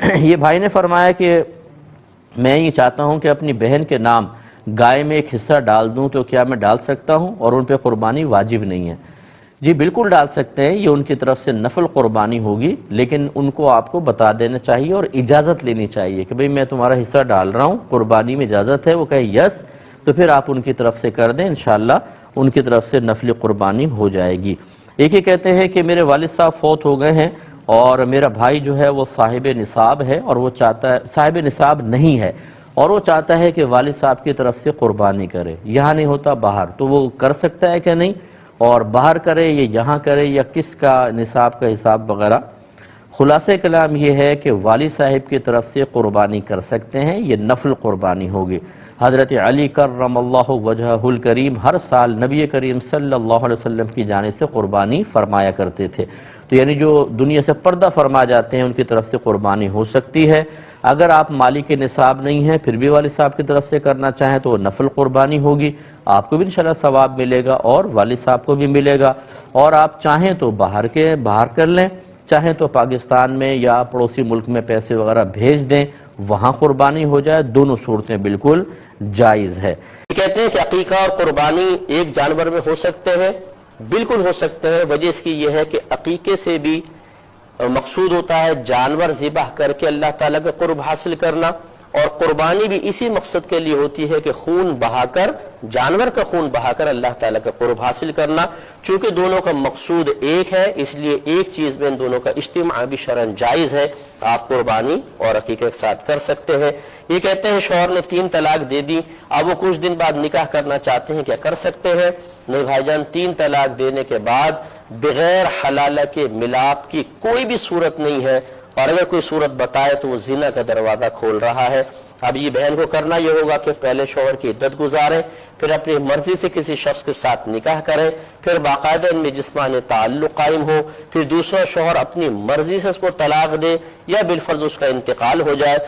یہ بھائی نے فرمایا کہ میں یہ چاہتا ہوں کہ اپنی بہن کے نام گائے میں ایک حصہ ڈال دوں، تو کیا میں ڈال سکتا ہوں اور ان پہ قربانی واجب نہیں ہے؟ جی بالکل ڈال سکتے ہیں، یہ ان کی طرف سے نفل قربانی ہوگی، لیکن ان کو آپ کو بتا دینا چاہیے اور اجازت لینی چاہیے کہ بھئی میں تمہارا حصہ ڈال رہا ہوں، قربانی میں اجازت ہے، وہ کہے یس تو پھر آپ ان کی طرف سے کر دیں، انشاءاللہ ان کی طرف سے نفل قربانی ہو جائے گی۔ ایک یہ کہتے ہیں کہ میرے والد صاحب فوت ہو گئے ہیں اور میرا بھائی جو ہے وہ صاحب نصاب ہے اور وہ چاہتا ہے، صاحب نصاب نہیں ہے اور وہ چاہتا ہے کہ والد صاحب کی طرف سے قربانی کرے، یہاں نہیں ہوتا باہر، تو وہ کر سکتا ہے کہ نہیں، اور باہر کرے یا یہاں کرے یا کس کا نصاب کا حساب وغیرہ؟ خلاصہ کلام یہ ہے کہ والد صاحب کی طرف سے قربانی کر سکتے ہیں، یہ نفل قربانی ہوگی۔ حضرت علی کرم اللہ وجہہ الکریم ہر سال نبی کریم صلی اللہ علیہ وسلم کی جانب سے قربانی فرمایا کرتے تھے، تو یعنی جو دنیا سے پردہ فرما جاتے ہیں ان کی طرف سے قربانی ہو سکتی ہے۔ اگر آپ مالک نصاب نہیں ہیں پھر بھی والد صاحب کی طرف سے کرنا چاہیں تو وہ نفل قربانی ہوگی، آپ کو بھی انشاءاللہ ثواب ملے گا اور والد صاحب کو بھی ملے گا، اور آپ چاہیں تو باہر کر لیں، چاہیں تو پاکستان میں یا پڑوسی ملک میں پیسے وغیرہ بھیج دیں، وہاں قربانی ہو جائے، دونوں صورتیں بالکل جائز ہے۔ کہتے ہیں کہ عقیقہ اور قربانی ایک جانور میں ہو سکتے ہیں، بالکل ہو سکتے ہیں۔ وجہ اس کی یہ ہے کہ عقیقے سے بھی مقصود ہوتا ہے جانور ذبح کر کے اللہ تعالیٰ کا قرب حاصل کرنا، اور قربانی بھی اسی مقصد کے لیے ہوتی ہے کہ خون بہا کر، جانور کا خون بہا کر اللہ تعالیٰ کا قرب حاصل کرنا۔ چونکہ دونوں کا مقصود ایک ہے اس لیے ایک چیز میں ان دونوں کا اجتماع بھی شرعاً جائز ہے، آپ قربانی اور عقیقہ ایک ساتھ کر سکتے ہیں۔ یہ کہتے ہیں شوہر نے 3 طلاق دے دی، اب وہ کچھ دن بعد نکاح کرنا چاہتے ہیں، کیا کر سکتے ہیں؟ نہیں بھائی جان، 3 طلاق دینے کے بعد بغیر حلالہ کے ملاپ کی کوئی بھی صورت نہیں ہے، اور اگر کوئی صورت بتائے تو وہ زنا کا دروازہ کھول رہا ہے۔ اب یہ بہن کو کرنا یہ ہوگا کہ پہلے شوہر کی عدت گزارے، پھر اپنی مرضی سے کسی شخص کے ساتھ نکاح کرے، پھر باقاعدہ ان میں جسمانی تعلق قائم ہو، پھر دوسرا شوہر اپنی مرضی سے اس کو طلاق دے یا بالفرض اس کا انتقال ہو جائے،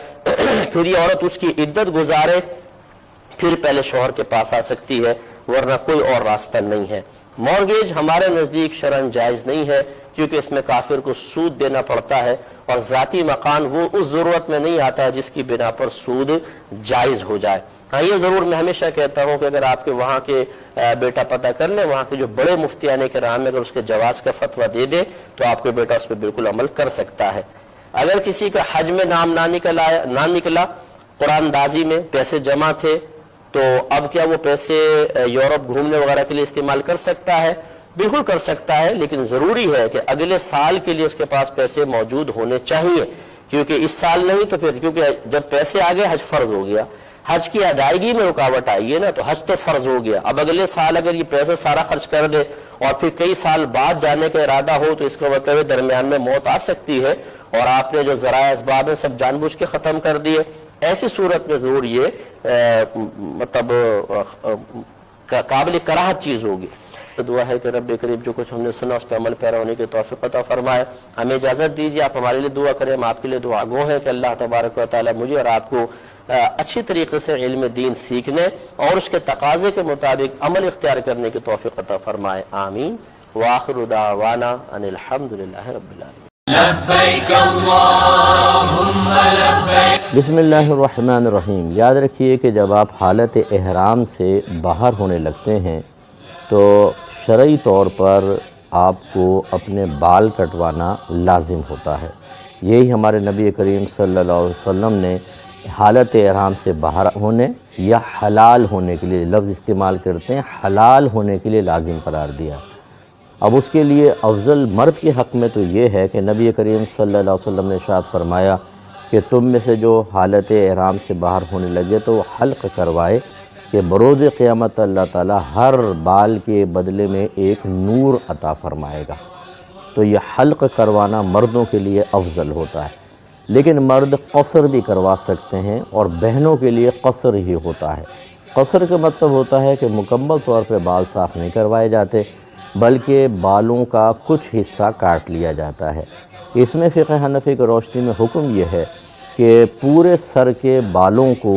پھر یہ عورت اس کی عدت گزارے، پھر پہلے شوہر کے پاس آ سکتی ہے، ورنہ کوئی اور راستہ نہیں ہے۔ مورگیج ہمارے نزدیک شرعاً جائز نہیں ہے، کیونکہ اس میں کافر کو سود دینا پڑتا ہے، اور ذاتی مکان وہ اس ضرورت میں نہیں آتا جس کی بنا پر سود جائز ہو جائے۔ ہاں یہ ضرور میں ہمیشہ کہتا ہوں کہ اگر آپ کے وہاں کے بیٹا پتہ کر لیں، وہاں کے جو بڑے مفتیان کرام میں اگر اس کے جواز کا فتویٰ دے دے تو آپ کے بیٹا اس پہ بالکل عمل کر سکتا ہے۔ اگر کسی کا حج میں نام نہ نکلا، قرآن دازی میں پیسے جمع تھے، تو اب کیا وہ پیسے یورپ گھومنے وغیرہ کے لیے استعمال کر سکتا ہے؟ بالکل کر سکتا ہے، لیکن ضروری ہے کہ اگلے سال کے لیے اس کے پاس پیسے موجود ہونے چاہیے، کیونکہ اس سال نہیں تو پھر، کیونکہ جب پیسے آ گئے حج فرض ہو گیا، حج کی ادائیگی میں رکاوٹ آئی ہے نا، تو حج تو فرض ہو گیا۔ اب اگلے سال اگر یہ پیسہ سارا خرچ کر دے اور پھر کئی سال بعد جانے کا ارادہ ہو تو اس کا مطلب ہے درمیان میں موت آ سکتی ہے، اور آپ نے جو ذرائع اسباب ہیں سب جان بوجھ کے ختم کر دیے۔ ایسی صورت میں ضرور یہ مطلب قابل کراہت چیز ہوگی۔ تو دعا ہے کہ رب کریم جو کچھ ہم نے سنا اس پہ عمل پیرا ہونے کی توفیق عطا فرمائے۔ ہمیں اجازت دیجیے، آپ ہمارے لیے دعا کریں، ہم آپ کے لیے دعا گو ہیں کہ اللہ تبارک و تعالی مجھے اور آپ کو اچھی طریقے سے علم دین سیکھنے اور اس کے تقاضے کے مطابق عمل اختیار کرنے کی توفیق عطا فرمائے، آمین۔ وآخر دعوانا ان الحمدللہ رب العالمین۔ لبیک اللہم لبیک۔ بسم اللہ الرحمن الرحیم۔ یاد رکھیے کہ جب آپ حالت احرام سے باہر ہونے لگتے ہیں تو شرعی طور پر آپ کو اپنے بال کٹوانا لازم ہوتا ہے۔ یہی ہمارے نبی کریم صلی اللہ علیہ وسلم نے حالت احرام سے باہر ہونے یا حلال ہونے کے لیے لفظ استعمال کرتے ہیں، حلال ہونے کے لیے لازم قرار دیا۔ اب اس کے لیے افضل مرد کے حق میں تو یہ ہے کہ نبی کریم صلی اللہ علیہ وسلم نے ارشاد فرمایا کہ تم میں سے جو حالت احرام سے باہر ہونے لگے تو وہ حلق کروائے، کہ بروز قیامت اللہ تعالیٰ ہر بال کے بدلے میں ایک نور عطا فرمائے گا۔ تو یہ حلق کروانا مردوں کے لیے افضل ہوتا ہے، لیکن مرد قصر بھی کروا سکتے ہیں، اور بہنوں کے لیے قصر ہی ہوتا ہے۔ قصر کا مطلب ہوتا ہے کہ مکمل طور پہ بال صاف نہیں کروائے جاتے، بلکہ بالوں کا کچھ حصہ کاٹ لیا جاتا ہے۔ اس میں فقہ حنفی کی روشنی میں حکم یہ ہے کہ پورے سر کے بالوں کو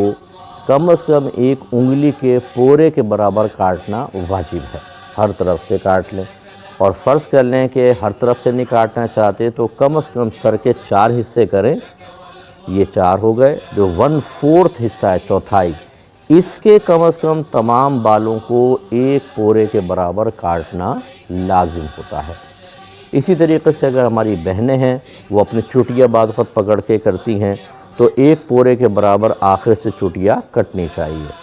کم از کم 1 انگلی کے پورے کے برابر کاٹنا واجب ہے، ہر طرف سے کاٹ لیں۔ اور فرض کر لیں کہ ہر طرف سے نہیں کاٹنا چاہتے تو کم از کم سر کے 4 حصے کریں، یہ 4 ہو گئے۔ جو 1/4 حصہ ہے، چوتھائی، اس کے کم از کم تمام بالوں کو 1 پورے کے برابر کاٹنا لازم ہوتا ہے۔ اسی طریقے سے اگر ہماری بہنیں ہیں، وہ اپنی چوٹیاں بعض وقت پکڑ کے کرتی ہیں، تو 1 پورے کے برابر آخر سے چوٹیاں کٹنی چاہیے۔